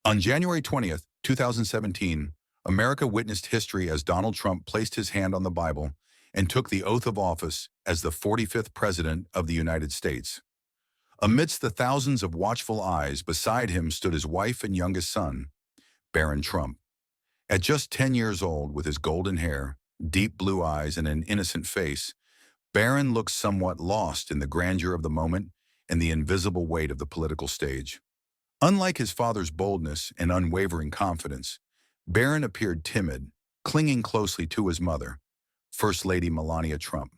On January 20th, 2017, America witnessed history as Donald Trump placed his hand on the Bible and took the oath of office as the 45th President of the United States. Amidst the thousands of watchful eyes, beside him stood his wife and youngest son, Barron Trump. At just 10 years old, with his golden hair, deep blue eyes, and an innocent face, Barron looked somewhat lost in the grandeur of the moment and the invisible weight of the political stage. Unlike his father's boldness and unwavering confidence, Barron appeared timid, clinging closely to his mother, First Lady Melania Trump.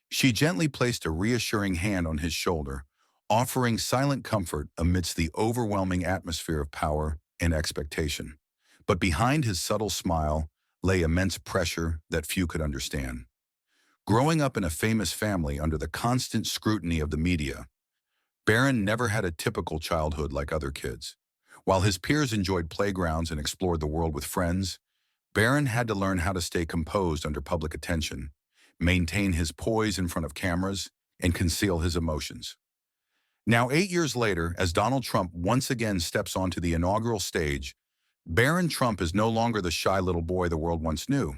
She gently placed a reassuring hand on his shoulder, offering silent comfort amidst the overwhelming atmosphere of power and expectation. But behind his subtle smile lay immense pressure that few could understand. Growing up in a famous family under the constant scrutiny of the media, Barron never had a typical childhood like other kids. While his peers enjoyed playgrounds and explored the world with friends, Barron had to learn how to stay composed under public attention, maintain his poise in front of cameras, and conceal his emotions. Now, 8 years later, as Donald Trump once again steps onto the inaugural stage, Barron Trump is no longer the shy little boy the world once knew.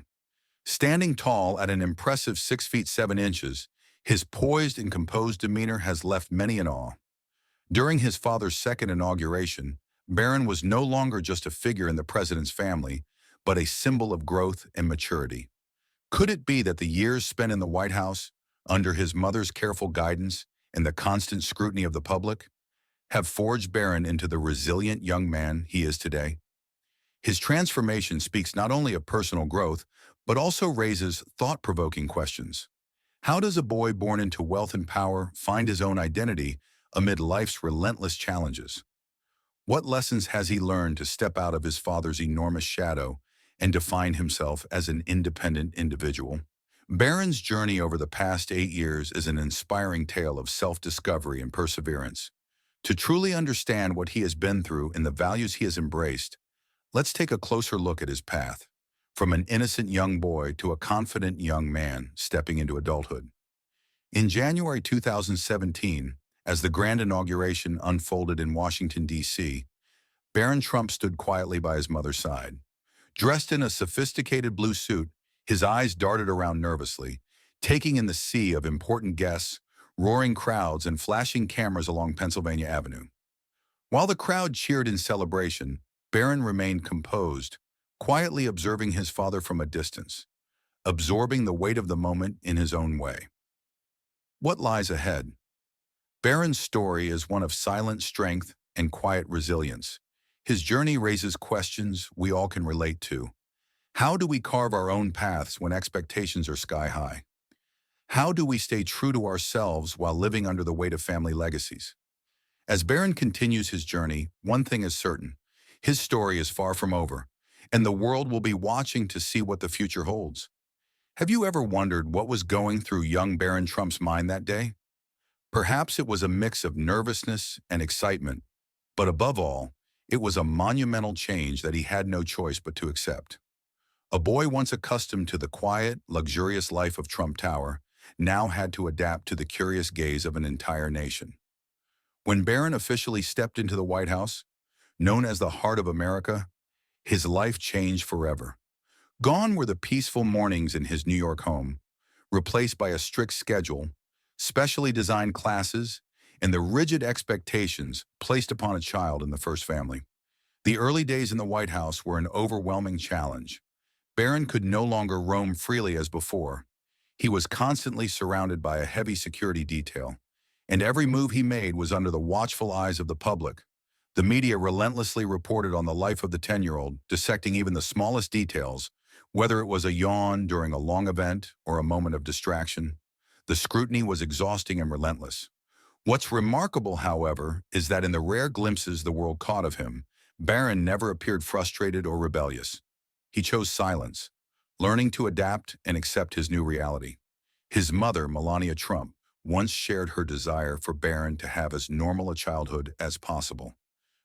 Standing tall at an impressive 6 feet 7 inches, his poised and composed demeanor has left many in awe. During his father's second inauguration, Barron was no longer just a figure in the president's family, but a symbol of growth and maturity. Could it be that the years spent in the White House, under his mother's careful guidance and the constant scrutiny of the public, have forged Barron into the resilient young man he is today? His transformation speaks not only of personal growth, but also raises thought-provoking questions. How does a boy born into wealth and power find his own identity amid life's relentless challenges? What lessons has he learned to step out of his father's enormous shadow and define himself as an independent individual? Barron's journey over the past 8 years is an inspiring tale of self-discovery and perseverance. To truly understand what he has been through and the values he has embraced, let's take a closer look at his path, from an innocent young boy to a confident young man stepping into adulthood. In January 2017, as the grand inauguration unfolded in Washington, D.C., Barron Trump stood quietly by his mother's side. Dressed in a sophisticated blue suit, his eyes darted around nervously, taking in the sea of important guests, roaring crowds, and flashing cameras along Pennsylvania Avenue. While the crowd cheered in celebration, Barron remained composed, quietly observing his father from a distance, absorbing the weight of the moment in his own way. What lies ahead? Barron's story is one of silent strength and quiet resilience. His journey raises questions we all can relate to. How do we carve our own paths when expectations are sky high? How do we stay true to ourselves while living under the weight of family legacies? As Barron continues his journey, one thing is certain: his story is far from over, and the world will be watching to see what the future holds. Have you ever wondered what was going through young Barron Trump's mind that day? Perhaps it was a mix of nervousness and excitement, but above all, it was a monumental change that he had no choice but to accept. A boy once accustomed to the quiet, luxurious life of Trump Tower now had to adapt to the curious gaze of an entire nation. When Barron officially stepped into the White House, known as the heart of America, his life changed forever. Gone were the peaceful mornings in his New York home, replaced by a strict schedule, specially designed classes, and the rigid expectations placed upon a child in the first family. The early days in the White House were an overwhelming challenge. Barron could no longer roam freely as before. He was constantly surrounded by a heavy security detail, and every move he made was under the watchful eyes of the public. The media relentlessly reported on the life of the 10-year-old, dissecting even the smallest details, whether it was a yawn during a long event or a moment of distraction. The scrutiny was exhausting and relentless. What's remarkable, however, is that in the rare glimpses the world caught of him, Barron never appeared frustrated or rebellious. He chose silence, learning to adapt and accept his new reality. His mother, Melania Trump, once shared her desire for Barron to have as normal a childhood as possible.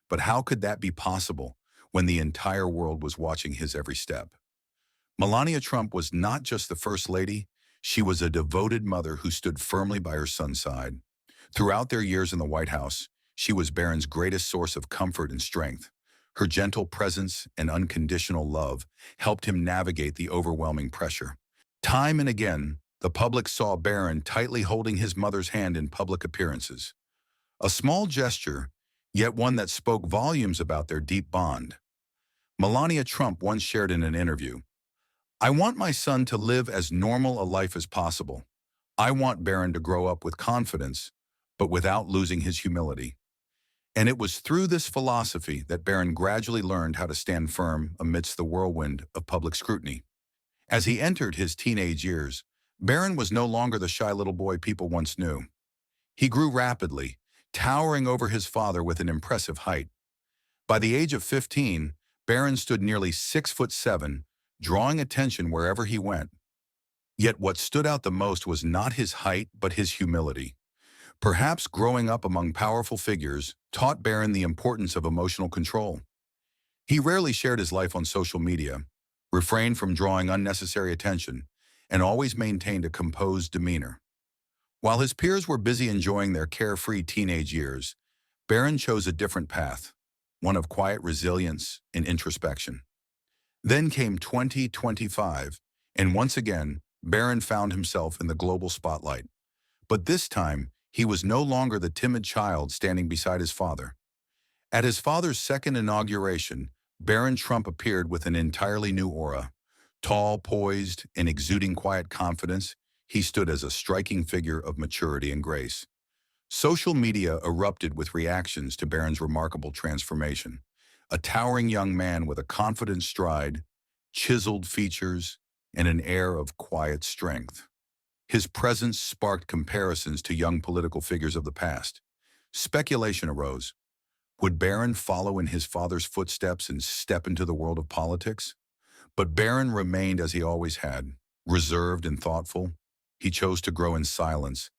But how could that be possible when the entire world was watching his every step? Melania Trump was not just the First Lady, she was a devoted mother who stood firmly by her son's side. Throughout their years in the White House, she was Barron's greatest source of comfort and strength, Her gentle presence and unconditional love helped him navigate the overwhelming pressure. Time and again, the public saw Barron tightly holding his mother's hand in public appearances. A small gesture, yet one that spoke volumes about their deep bond. Melania Trump once shared in an interview, "I want my son to live as normal a life as possible. I want Barron to grow up with confidence, but without losing his humility." And it was through this philosophy that Barron gradually learned how to stand firm amidst the whirlwind of public scrutiny. As he entered his teenage years, Barron was no longer the shy little boy people once knew. He grew rapidly, towering over his father with an impressive height. By the age of 15, Barron stood nearly 6'7", drawing attention wherever he went. Yet what stood out the most was not his height, but his humility. Perhaps growing up among powerful figures taught Barron the importance of emotional control. He rarely shared his life on social media, refrained from drawing unnecessary attention, and always maintained a composed demeanor. While his peers were busy enjoying their carefree teenage years, Barron chose a different path, one of quiet resilience and introspection. Then came 2025, and once again, Barron found himself in the global spotlight. But this time, he was no longer the timid child standing beside his father. At his father's second inauguration, Barron Trump appeared with an entirely new aura. Tall, poised, and exuding quiet confidence, he stood as a striking figure of maturity and grace. Social media erupted with reactions to Barron's remarkable transformation. A towering young man with a confident stride, chiseled features, and an air of quiet strength. His presence sparked comparisons to young political figures of the past. Speculation arose. Would Barron follow in his father's footsteps and step into the world of politics? But Barron remained as he always had, reserved and thoughtful. He chose to grow in silence,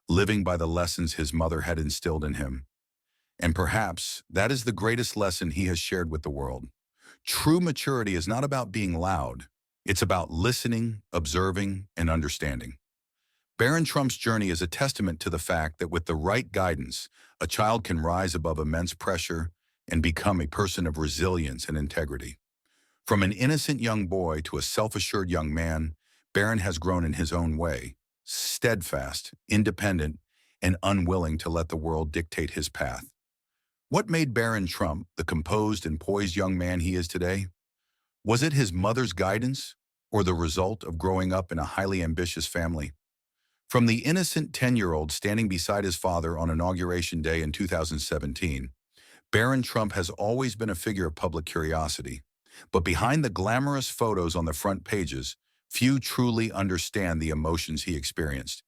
living by the lessons his mother had instilled in him. And perhaps that is the greatest lesson he has shared with the world. True maturity is not about being loud. It's about listening, observing, and understanding. Barron Trump's journey is a testament to the fact that with the right guidance, a child can rise above immense pressure and become a person of resilience and integrity. From an innocent young boy to a self-assured young man, Barron has grown in his own way, steadfast, independent, and unwilling to let the world dictate his path. What made Barron Trump the composed and poised young man he is today? Was it his mother's guidance or the result of growing up in a highly ambitious family? From the innocent 10-year-old standing beside his father on Inauguration Day in 2017, Barron Trump has always been a figure of public curiosity. But behind the glamorous photos on the front pages, few truly understand the emotions he experienced,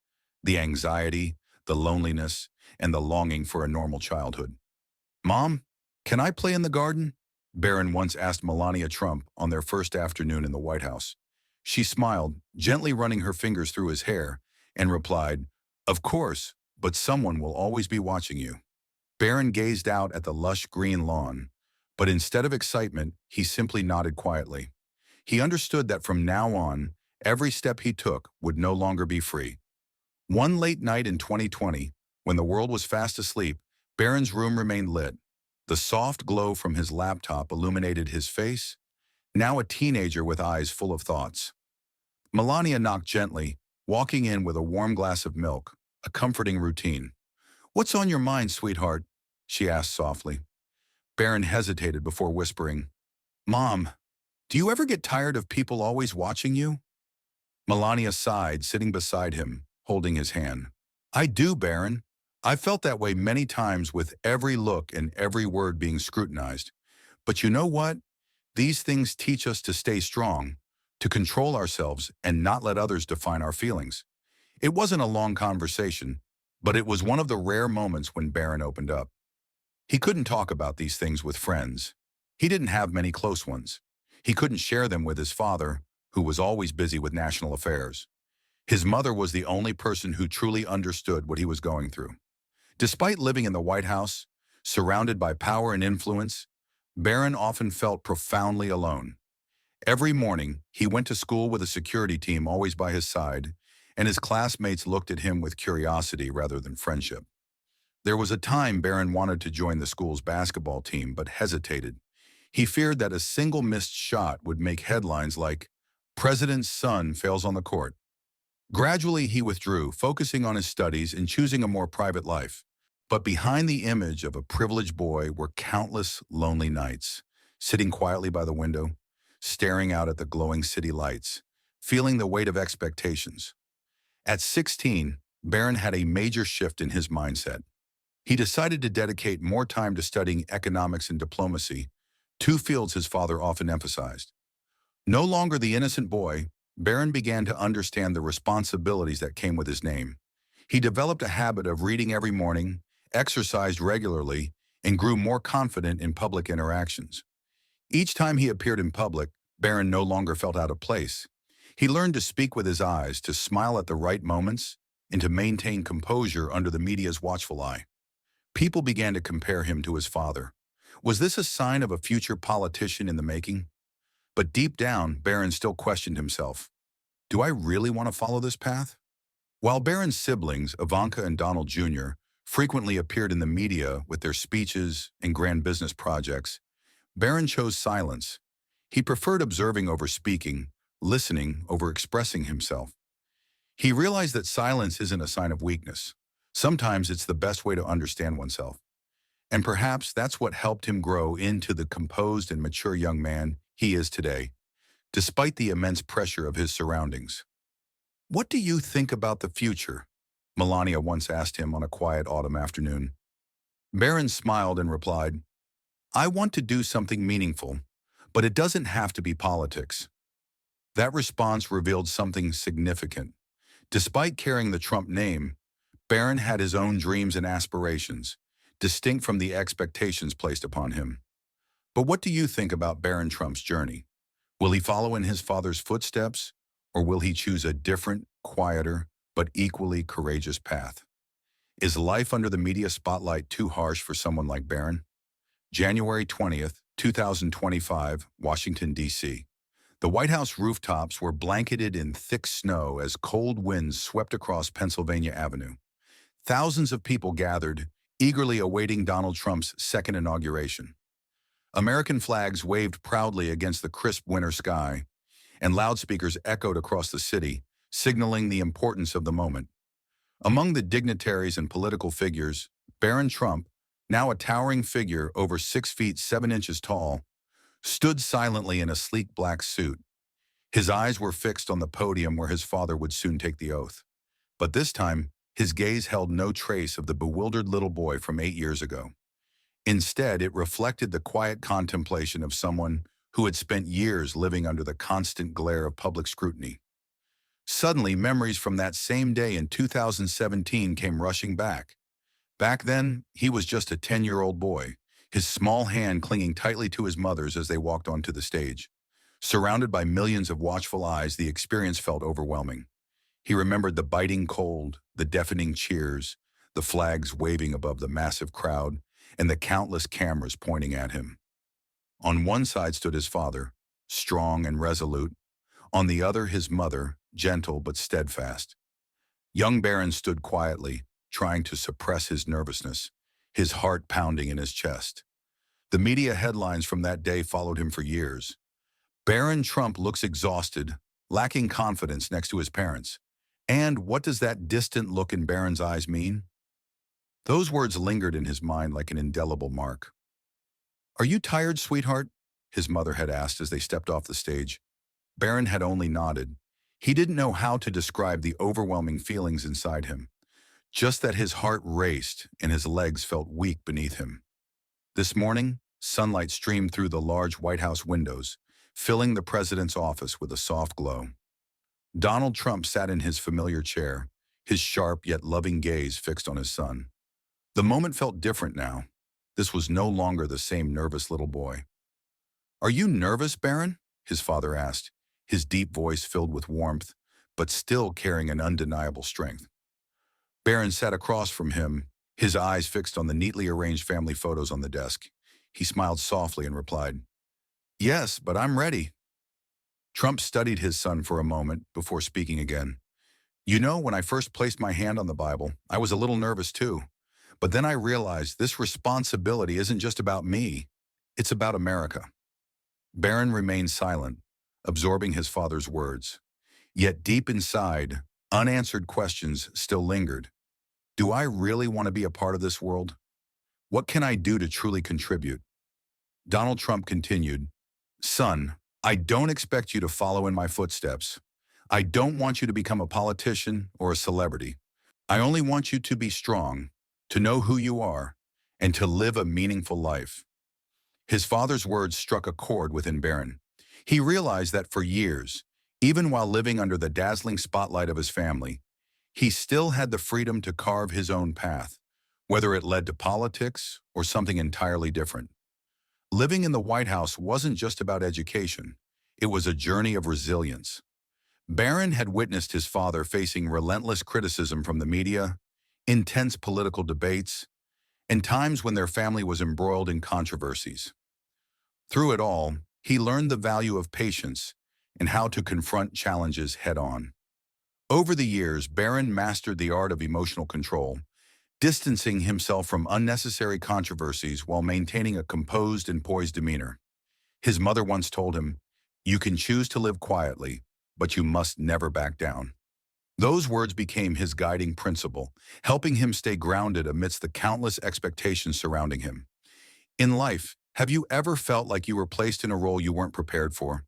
the anxiety, the loneliness, and the longing for a normal childhood. "Mom, can I play in the garden?" Barron once asked Melania Trump on their first afternoon in the White House. She smiled, gently running her fingers through his hair, and replied, "Of course, but someone will always be watching you." Barron gazed out at the lush green lawn, but instead of excitement, he simply nodded quietly. He understood that from now on, every step he took would no longer be free. One late night in 2020, when the world was fast asleep, Barron's room remained lit. The soft glow from his laptop illuminated his face, now a teenager with eyes full of thoughts. Melania knocked gently, walking in with a warm glass of milk, a comforting routine. "What's on your mind, sweetheart?" she asked softly. Barron hesitated before whispering, "Mom, do you ever get tired of people always watching you?" Melania sighed, sitting beside him, holding his hand. "I do, Barron. I've felt that way many times with every look and every word being scrutinized. But you know what? These things teach us to stay strong, to control ourselves and not let others define our feelings." It wasn't a long conversation, but it was one of the rare moments when Barron opened up. He couldn't talk about these things with friends. He didn't have many close ones. He couldn't share them with his father, who was always busy with national affairs. His mother was the only person who truly understood what he was going through. Despite living in the White House, surrounded by power and influence, Barron often felt profoundly alone. Every morning, he went to school with a security team always by his side, and his classmates looked at him with curiosity rather than friendship. There was a time Barron wanted to join the school's basketball team but hesitated. He feared that a single missed shot would make headlines like, "President's son fails on the court." Gradually, he withdrew, focusing on his studies and choosing a more private life. But behind the image of a privileged boy were countless lonely nights, sitting quietly by the window, staring out at the glowing city lights, feeling the weight of expectations. At 16, Barron had a major shift in his mindset. He decided to dedicate more time to studying economics and diplomacy, two fields his father often emphasized. No longer the innocent boy, Barron began to understand the responsibilities that came with his name. He developed a habit of reading every morning, exercised regularly, and grew more confident in public interactions. Each time he appeared in public, Barron no longer felt out of place. He learned to speak with his eyes, to smile at the right moments, and to maintain composure under the media's watchful eye. People began to compare him to his father. Was this a sign of a future politician in the making? But deep down, Barron still questioned himself. Do I really want to follow this path? While Barron's siblings, Ivanka and Donald Jr., frequently appeared in the media with their speeches and grand business projects, Barron chose silence. He preferred observing over speaking, listening over expressing himself. He realized that silence isn't a sign of weakness. Sometimes it's the best way to understand oneself. And perhaps that's what helped him grow into the composed and mature young man he is today, despite the immense pressure of his surroundings. "What do you think about the future?" Melania once asked him on a quiet autumn afternoon. Barron smiled and replied, "I want to do something meaningful, but it doesn't have to be politics." That response revealed something significant. Despite carrying the Trump name, Barron had his own dreams and aspirations, distinct from the expectations placed upon him. But what do you think about Barron Trump's journey? Will he follow in his father's footsteps, or will he choose a different, quieter, but equally courageous path? Is life under the media spotlight too harsh for someone like Barron? January 20th, 2025, Washington, D.C. The White House rooftops were blanketed in thick snow as cold winds swept across Pennsylvania Avenue. Thousands of people gathered, eagerly awaiting Donald Trump's second inauguration. American flags waved proudly against the crisp winter sky, and loudspeakers echoed across the city, signaling the importance of the moment. Among the dignitaries and political figures, Barron Trump, now a towering figure over 6 feet 7 inches tall, stood silently in a sleek black suit. His eyes were fixed on the podium where his father would soon take the oath. But this time, his gaze held no trace of the bewildered little boy from 8 years ago. Instead, it reflected the quiet contemplation of someone who had spent years living under the constant glare of public scrutiny. Suddenly, memories from that same day in 2017 came rushing back. Back then, he was just a 10-year-old boy, his small hand clinging tightly to his mother's as they walked onto the stage. Surrounded by millions of watchful eyes, the experience felt overwhelming. He remembered the biting cold, the deafening cheers, the flags waving above the massive crowd, and the countless cameras pointing at him. On one side stood his father, strong and resolute. On the other, his mother, gentle but steadfast. Young Barron stood quietly, trying to suppress his nervousness, his heart pounding in his chest. The media headlines from that day followed him for years. Barron Trump looks exhausted, lacking confidence next to his parents. And what does that distant look in Barron's eyes mean? Those words lingered in his mind like an indelible mark. "Are you tired, sweetheart?" his mother had asked as they stepped off the stage. Barron had only nodded. He didn't know how to describe the overwhelming feelings inside him, just that his heart raced and his legs felt weak beneath him. This morning, sunlight streamed through the large White House windows, filling the president's office with a soft glow. Donald Trump sat in his familiar chair, his sharp yet loving gaze fixed on his son. The moment felt different now. This was no longer the same nervous little boy. "Are you nervous, Barron?" his father asked, his deep voice filled with warmth, but still carrying an undeniable strength. Barron sat across from him, his eyes fixed on the neatly arranged family photos on the desk. He smiled softly and replied, "Yes, but I'm ready." Trump studied his son for a moment before speaking again. "You know, when I first placed my hand on the Bible, I was a little nervous too. But then I realized this responsibility isn't just about me. It's about America. Barron remained silent, absorbing his father's words. Yet deep inside, unanswered questions still lingered. Do I really want to be a part of this world? What can I do to truly contribute? Donald Trump continued, Son, I don't expect you to follow in my footsteps. I don't want you to become a politician or a celebrity. I only want you to be strong, to know who you are, and to live a meaningful life. His father's words struck a chord within Barron. He realized that for years, even while living under the dazzling spotlight of his family, he still had the freedom to carve his own path, whether it led to politics or something entirely different. Living in the White House wasn't just about education. It was a journey of resilience. Barron had witnessed his father facing relentless criticism from the media, intense political debates, and times when their family was embroiled in controversies. Through it all, he learned the value of patience and how to confront challenges head-on. Over the years, Barron mastered the art of emotional control, distancing himself from unnecessary controversies while maintaining a composed and poised demeanor. His mother once told him, "You can choose to live quietly, but you must never back down." Those words became his guiding principle, helping him stay grounded amidst the countless expectations surrounding him. In life, have you ever felt like you were placed in a role you weren't prepared for?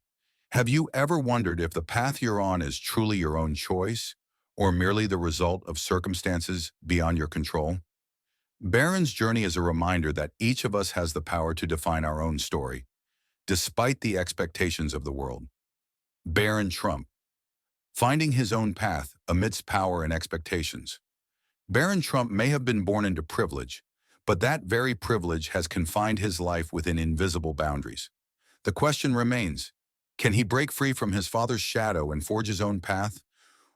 Have you ever wondered if the path you're on is truly your own choice, or merely the result of circumstances beyond your control? Barron's journey is a reminder that each of us has the power to define our own story, despite the expectations of the world. Barron Trump, finding his own path amidst power and expectations. Barron Trump may have been born into privilege, but that very privilege has confined his life within invisible boundaries. The question remains, can he break free from his father's shadow and forge his own path,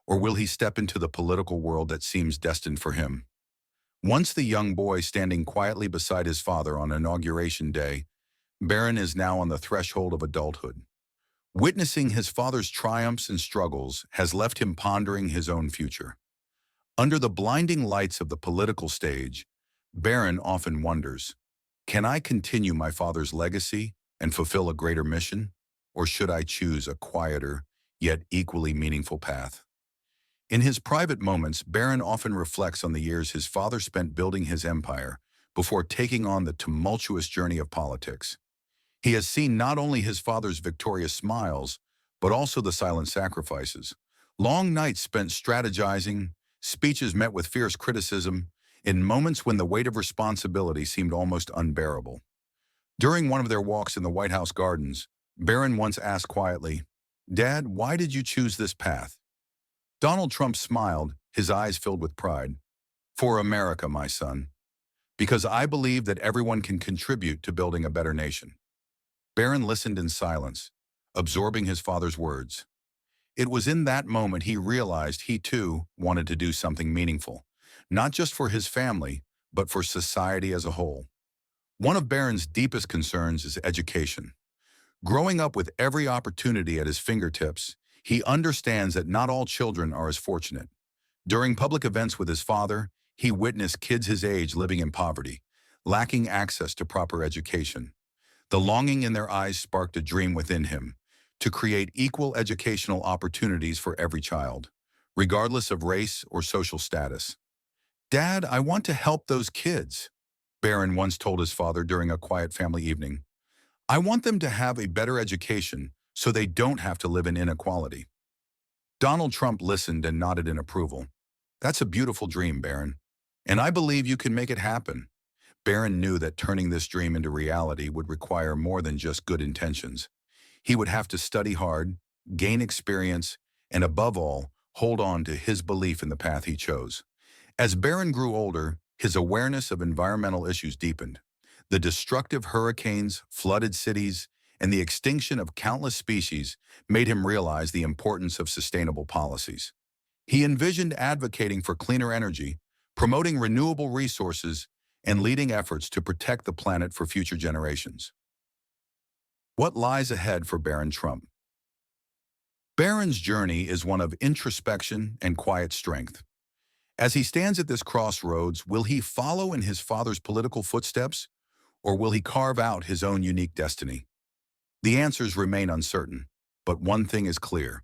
or will he step into the political world that seems destined for him? Once the young boy standing quietly beside his father on Inauguration Day, Barron is now on the threshold of adulthood. Witnessing his father's triumphs and struggles has left him pondering his own future. Under the blinding lights of the political stage, Barron often wonders, can I continue my father's legacy and fulfill a greater mission, or should I choose a quieter, yet equally meaningful path? In his private moments, Barron often reflects on the years his father spent building his empire before taking on the tumultuous journey of politics. He has seen not only his father's victorious smiles, but also the silent sacrifices. Long nights spent strategizing, speeches met with fierce criticism, in moments when the weight of responsibility seemed almost unbearable. During one of their walks in the White House gardens, Barron once asked quietly, "Dad, why did you choose this path?" Donald Trump smiled, his eyes filled with pride. "For America, my son. Because I believe that everyone can contribute to building a better nation." Barron listened in silence, absorbing his father's words. It was in that moment he realized he too wanted to do something meaningful, not just for his family, but for society as a whole. One of Barron's deepest concerns is education. Growing up with every opportunity at his fingertips, he understands that not all children are as fortunate. During public events with his father, he witnessed kids his age living in poverty, lacking access to proper education. The longing in their eyes sparked a dream within him to create equal educational opportunities for every child, regardless of race or social status. "Dad, I want to help those kids," Barron once told his father during a quiet family evening. "I want them to have a better education so they don't have to live in inequality." Donald Trump listened and nodded in approval. "That's a beautiful dream, Barron, and I believe you can make it happen." Barron knew that turning this dream into reality would require more than just good intentions. He would have to study hard, gain experience, and above all, hold on to his belief in the path he chose. As Barron grew older, his awareness of environmental issues deepened. The destructive hurricanes, flooded cities, and the extinction of countless species made him realize the importance of sustainable policies. He envisioned advocating for cleaner energy, promoting renewable resources, and leading efforts to protect the planet for future generations. What lies ahead for Barron Trump? Barron's journey is one of introspection and quiet strength. As he stands at this crossroads, will he follow in his father's political footsteps, or will he carve out his own unique destiny? The answers remain uncertain, but one thing is clear.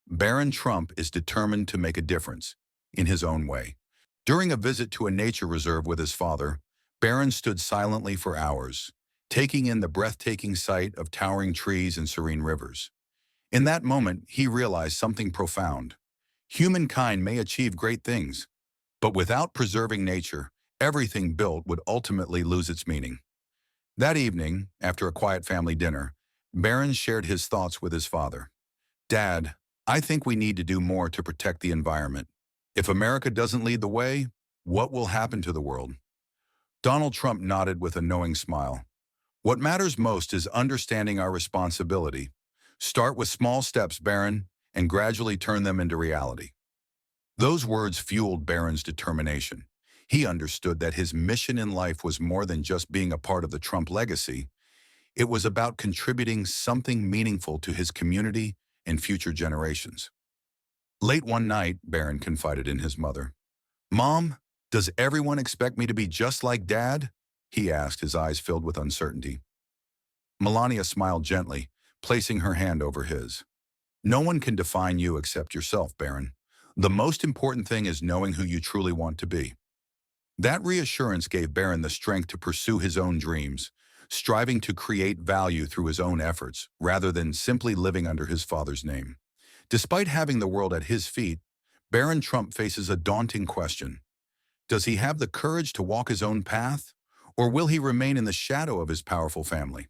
Barron Trump is determined to make a difference, in his own way. During a visit to a nature reserve with his father, Barron stood silently for hours, taking in the breathtaking sight of towering trees and serene rivers. In that moment, he realized something profound. Humankind may achieve great things, but without preserving nature, everything built would ultimately lose its meaning. That evening, after a quiet family dinner, Barron shared his thoughts with his father. "Dad, I think we need to do more to protect the environment. If America doesn't lead the way, what will happen to the world?" Donald Trump nodded with a knowing smile. "What matters most is understanding our responsibility. Start with small steps, Barron, and gradually turn them into reality." Those words fueled Barron's determination. He understood that his mission in life was more than just being a part of the Trump legacy. It was about contributing something meaningful to his community and future generations. Late one night, Barron confided in his mother. "Mom, does everyone expect me to be just like Dad?" he asked, his eyes filled with uncertainty. Melania smiled gently, placing her hand over his. "No one can define you except yourself, Barron. The most important thing is knowing who you truly want to be." That reassurance gave Barron the strength to pursue his own dreams, striving to create value through his own efforts, rather than simply living under his father's name. Despite having the world at his feet, Barron Trump faces a daunting question. Does he have the courage to walk his own path, or will he remain in the shadow of his powerful family?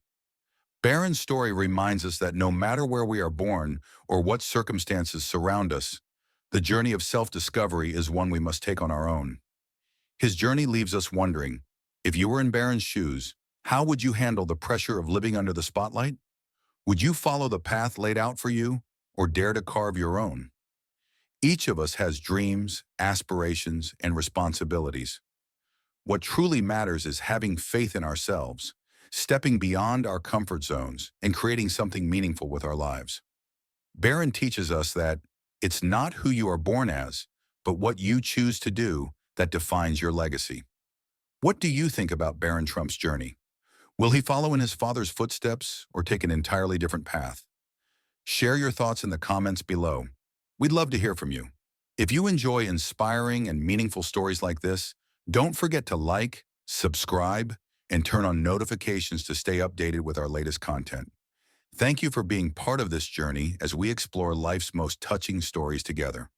Barron's story reminds us that no matter where we are born or what circumstances surround us, the journey of self-discovery is one we must take on our own. His journey leaves us wondering, if you were in Barron's shoes, how would you handle the pressure of living under the spotlight? Would you follow the path laid out for you, or dare to carve your own? Each of us has dreams, aspirations, and responsibilities. What truly matters is having faith in ourselves, stepping beyond our comfort zones, and creating something meaningful with our lives. Barron teaches us that it's not who you are born as, but what you choose to do that defines your legacy. What do you think about Barron Trump's journey? Will he follow in his father's footsteps or take an entirely different path? Share your thoughts in the comments below. We'd love to hear from you. If you enjoy inspiring and meaningful stories like this, don't forget to like, subscribe, and turn on notifications to stay updated with our latest content. Thank you for being part of this journey as we explore life's most touching stories together.